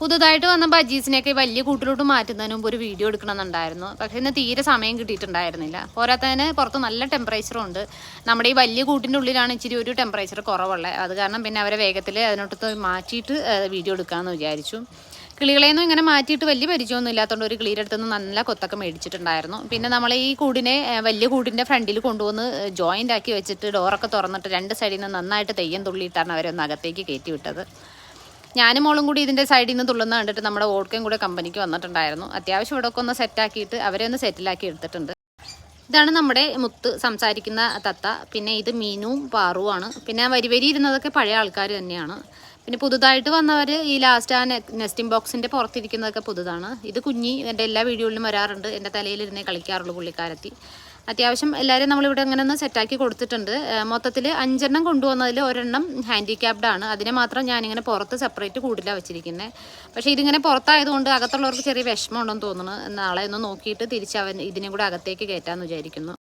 പുതുതായിട്ട് വന്ന ബജീസിനെയൊക്കെ വലിയ കൂട്ടിലോട്ട് മാറ്റുന്നതിന് മുമ്പ് ഒരു വീഡിയോ എടുക്കണമെന്നുണ്ടായിരുന്നു. പക്ഷേ ഇന്ന് തീരെ സമയം കിട്ടിയിട്ടുണ്ടായിരുന്നില്ല. പോരാത്തതിന് പുറത്ത് നല്ല ടെമ്പറേച്ചറും ഉണ്ട്. നമ്മുടെ ഈ വലിയ കൂട്ടിൻ്റെ ഉള്ളിലാണ് ഇച്ചിരി ഒരു ടെമ്പറേച്ചർ കുറവുള്ളത്. അത് കാരണം പിന്നെ അവരെ വേഗത്തിൽ അതിനോട്ട് മാറ്റിയിട്ട് വീഡിയോ എടുക്കാമെന്ന് വിചാരിച്ചു. കിളികളെയൊന്നും ഇങ്ങനെ മാറ്റിയിട്ട് വലിയ പരിചയമൊന്നും ഇല്ലാത്തതുകൊണ്ട് ഒരു കിളിയുടെ അടുത്ത് നിന്ന് നല്ല കൊത്തൊക്കെ മേടിച്ചിട്ടുണ്ടായിരുന്നു. പിന്നെ നമ്മൾ ഈ കൂടിനെ വലിയ കൂടിൻ്റെ ഫ്രണ്ടിൽ കൊണ്ടുവന്ന് ജോയിൻ്റ് ആക്കി വെച്ചിട്ട് ഡോറൊക്കെ തുറന്നിട്ട് രണ്ട് സൈഡിൽ നിന്ന് നന്നായിട്ട് തെയ്യം തുള്ളിയിട്ടാണ് അവരെ ഒന്ന് അകത്തേക്ക് കയറ്റി വിട്ടത്. ഞാനും മോളും കൂടി ഇതിൻ്റെ സൈഡിൽ നിന്ന് തുള്ളുന്ന കണ്ടിട്ട് നമ്മുടെ ഓർക്കയും കൂടെ കമ്പനിക്ക് വന്നിട്ടുണ്ടായിരുന്നു. അത്യാവശ്യം ഇവിടെ ഒക്കെ ഒന്ന് സെറ്റാക്കിയിട്ട് അവരെ ഒന്ന് സെറ്റിലാക്കി എടുത്തിട്ടുണ്ട്. ഇതാണ് നമ്മുടെ മുത്ത് സംസാരിക്കുന്ന തത്ത. പിന്നെ ഇത് മീനുവും പാറുവാണ്. പിന്നെ വരി ഇരുന്നതൊക്കെ പഴയ ആൾക്കാർ തന്നെയാണ്. പിന്നെ പുതുതായിട്ട് വന്നവർ ഈ ലാസ്റ്റ് ആ നെസ്റ്റിംഗ് ബോക്സിൻ്റെ പുറത്തിരിക്കുന്നതൊക്കെ പുതുതാണ്. ഇത് കുഞ്ഞി എൻ്റെ എല്ലാ വീഡിയോയിലും വരാറുണ്ട്. എൻ്റെ തലയിലിരുന്നേ കളിക്കാറുള്ളൂ പുള്ളിക്കാരത്തി. അത്യാവശ്യം എല്ലാവരും നമ്മളിവിടെ ഇങ്ങനെ ഒന്ന് സെറ്റാക്കി കൊടുത്തിട്ടുണ്ട്. മൊത്തത്തിൽ 5 എണ്ണം കൊണ്ടുവന്നതിൽ ഒരെണ്ണം ഹാൻഡിക്യാപ്ഡ് ആണ്. അതിനെ മാത്രം ഞാനിങ്ങനെ പുറത്ത് സെപ്പറേറ്റ് കൂടിലാണ് വെച്ചിരിക്കുന്നത്. പക്ഷേ ഇതിങ്ങനെ പുറത്തായതുകൊണ്ട് അകത്തുള്ളവർക്ക് ചെറിയ വിഷമം ഉണ്ടെന്ന് തോന്നുന്നു. നാളെ ഒന്ന് നോക്കിയിട്ട് തിരിച്ച് ഇതിനെ കൂടെ അകത്തേക്ക് കയറ്റാമെന്ന് വിചാരിക്കുന്നു.